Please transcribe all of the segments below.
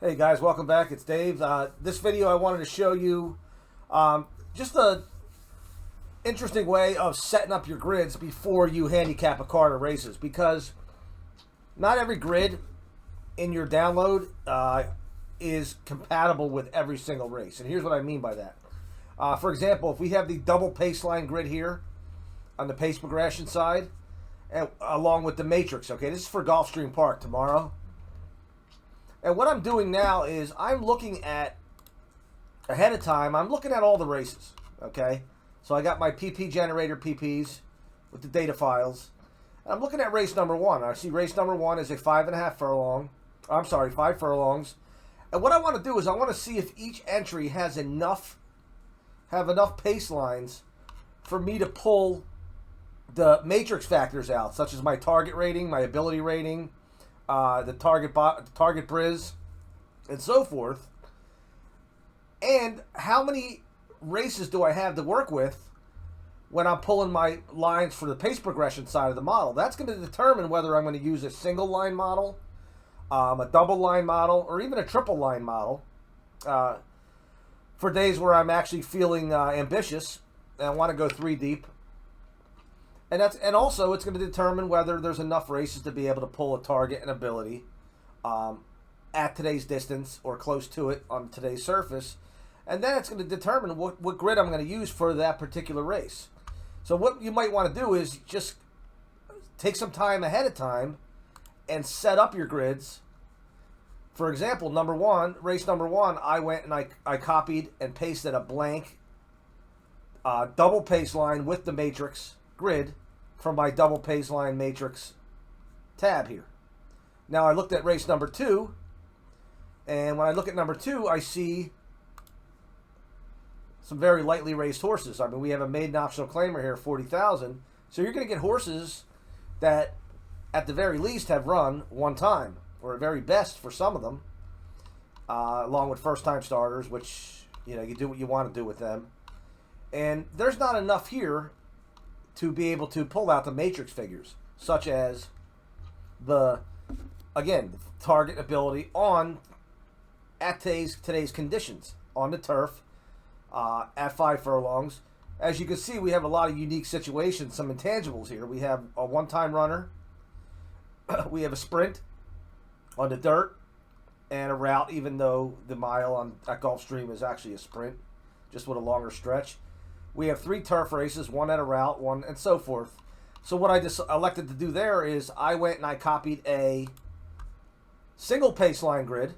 Hey guys, welcome back. It's Dave. This video I wanted to show you just a interesting way of setting up your grids before you handicap a car to races, because not every grid in your download is compatible with every single race. And here's what I mean by that. For example, if we have the double pace line grid here on the pace progression side, and along with the matrix, okay, this is for Gulfstream Park tomorrow. And what I'm doing now is I'm looking at, ahead of time, I'm looking at all the races, okay? So I got my PP generator PPs with the data files. And I'm looking at race number one. I see race number one is a 5.5 furlong. I'm sorry, 5 furlongs. And what I want to do is I want to see if each entry has enough pace lines for me to pull the matrix factors out, such as my target rating, my ability rating, the target Briz, and so forth. And how many races do I have to work with when I'm pulling my lines for the pace progression side of the model? That's going to determine whether I'm going to use a single line model, a double line model, or even a triple line model for days where I'm actually feeling ambitious and I want to go 3 deep. And also it's going to determine whether there's enough races to be able to pull a target and ability at today's distance or close to it on today's surface. And then it's going to determine what grid I'm going to use for that particular race. So what you might want to do is just take some time ahead of time and set up your grids. For example, race number one, I went and I copied and pasted a blank double pace line with the matrix grid from my double pace line matrix tab here. Now I looked at race number two, and when I look at number two, I see some very lightly raced horses. I mean, we have a maiden optional claimer here, 40,000. So you're going to get horses that, at the very least, have run one time, or at very best for some of them, along with first-time starters, which you do what you want to do with them. And there's not enough here to be able to pull out the matrix figures, such as the target ability at today's conditions on the turf at 5 furlongs. As you can see, we have a lot of unique situations, some intangibles here. We have a one-time runner, we have a sprint on the dirt, and a route, even though the mile at Gulfstream is actually a sprint, just with a longer stretch. We have 3 turf races, 1 at a route, 1, and so forth. So what I just elected to do there is I went and I copied a single pace line grid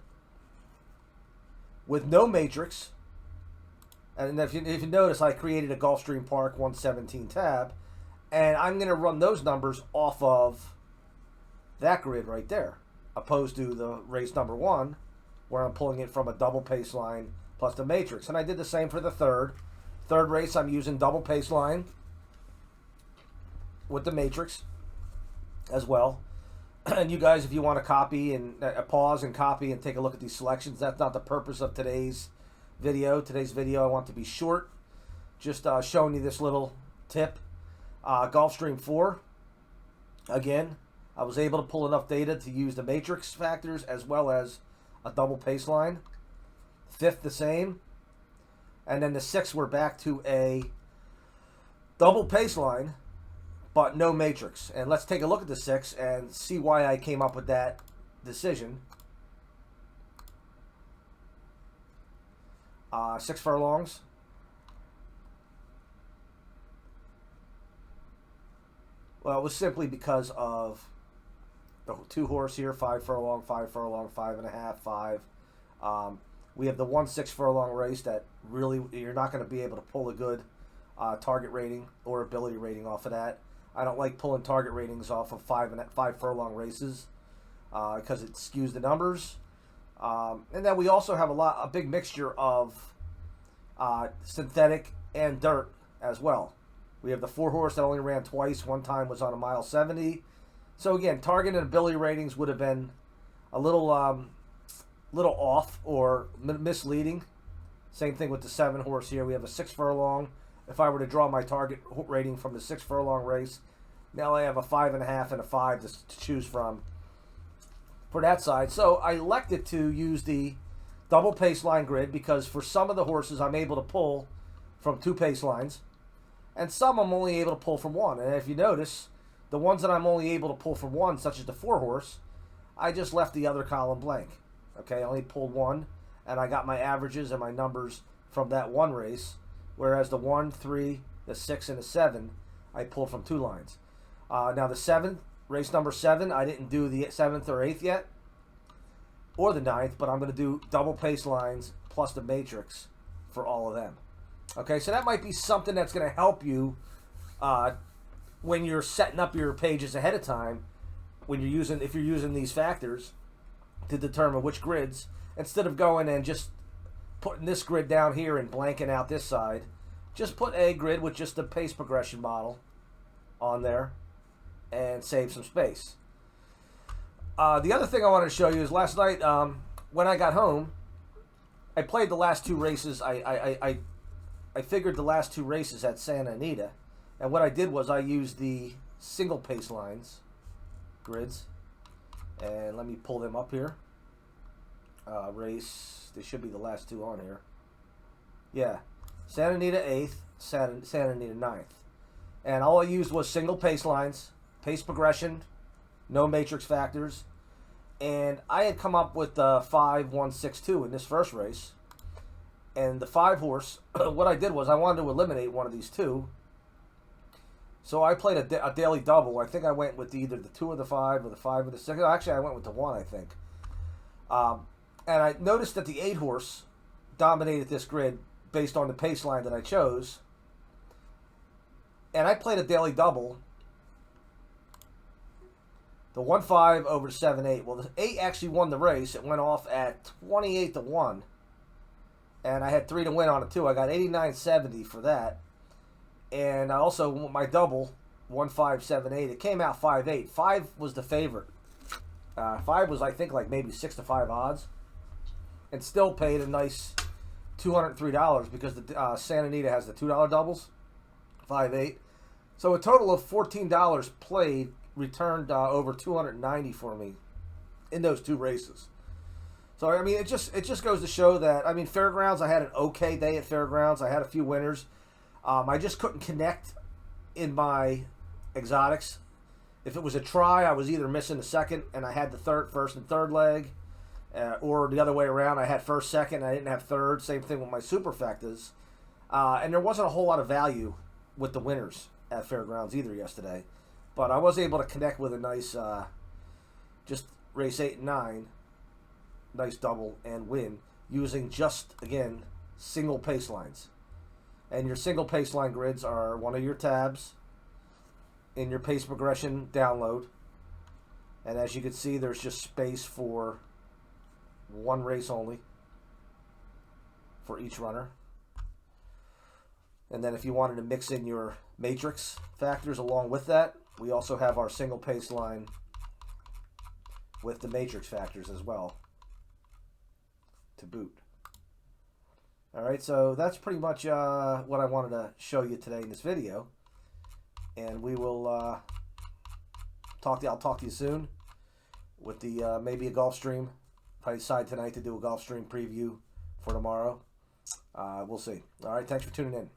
with no matrix. And if you notice, I created a Gulfstream Park 117 tab. And I'm going to run those numbers off of that grid right there, opposed to the race number one, where I'm pulling it from a double pace line plus the matrix. And I did the same for the third. Third race, I'm using double pace line with the matrix as well. And you guys, if you want to copy and pause and copy and take a look at these selections, that's not the purpose of today's video. Today's video I want to be short, just showing you this little tip. Gulfstream 4, again, I was able to pull enough data to use the matrix factors as well as a double pace line. Fifth, the same. And then the 6th, we're back to a double pace line, but no matrix. And let's take a look at the 6 and see why I came up with that decision. 6 furlongs. Well, it was simply because of the 2 horse here, 5 furlong, 5 furlong, 5.5, 5. We have the 1/6 furlong race that really you're not going to be able to pull a good target rating or ability rating off of that. I don't like pulling target ratings off of 5 furlong races because it skews the numbers. And then we also have a big mixture of synthetic and dirt as well. We have the 4 horse that only ran twice. One time was on a mile 70. So again, target and ability ratings would have been a little off or misleading. Same thing with the 7 horse here. We have a 6 furlong. If I were to draw my target rating from the 6 furlong race, now I have a 5.5 and a 5 to choose from. for that side. So I elected to use the double pace line grid because for some of the horses I'm able to pull from 2 pace lines, and some I'm only able to pull from 1. And if you notice, the ones that I'm only able to pull from 1, such as the 4 horse, I just left the other column blank. Okay, I only pulled 1, and I got my averages and my numbers from that 1 race, whereas the 1, 3, the 6, and the 7, I pulled from 2 lines. Now the 7th, race number 7, I didn't do the 7th or 8th yet, or the 9th, but I'm going to do double pace lines plus the matrix for all of them. Okay, so that might be something that's going to help you when you're setting up your pages ahead of time, when you're using, if you're using these factors to determine which grids, instead of going and just putting this grid down here and blanking out this side, just put a grid with just the pace progression model on there and save some space. The other thing I wanted to show you is last night when I got home, I played the last 2 races. I figured the last 2 races at Santa Anita, and what I did was I used the single pace lines grids, and let me pull them up here. They should be the last 2 on here. Yeah, Santa Anita 8th, Santa Anita 9th, and all I used was single pace lines, pace progression, no matrix factors, and I had come up with 5, 1, 6, 2 in this first race. And the 5 horse, what I did was I wanted to eliminate one of these 2. So I played a daily double. I think I went with either the 2 or the 5 or the 5 or the 6. Actually, I went with the 1, I think. And I noticed that the 8 horse dominated this grid based on the pace line that I chose. And I played a daily double. The 1-5 over the 7-8. Well, the 8 actually won the race. It went off at 28-1. And I had 3 to win on it too. I got 89.70 for that. And I also, my double, 1-5-7-8, it came out 5-8. 5 was the favorite. 5 was, I think, like maybe 6-5 odds. And still paid a nice $203 because the Santa Anita has the $2 doubles. 5-8. So a total of $14 played returned over $290 for me in those 2 races. So I mean, it just goes to show that, I mean, Fairgrounds, I had an okay day at Fairgrounds. I had a few winners. I just couldn't connect in my exotics. If it was a try, I was either missing the second and I had the first and third leg, or the other way around. I had first, second, and I didn't have third. Same thing with my superfectas. And there wasn't a whole lot of value with the winners at Fairgrounds either yesterday. But I was able to connect with a nice, just race 8 and 9. Nice double and win using just, again, single pace lines. And your single pace line grids are one of your tabs in your pace progression download. And as you can see, there's just space for 1 race only for each runner. And then if you wanted to mix in your matrix factors along with that, we also have our single pace line with the matrix factors as well to boot. All right, so that's pretty much what I wanted to show you today in this video, and we will I'll talk to you soon with the maybe a golf stream. If I decide tonight to do a golf stream preview for tomorrow, we'll see. All right, thanks for tuning in.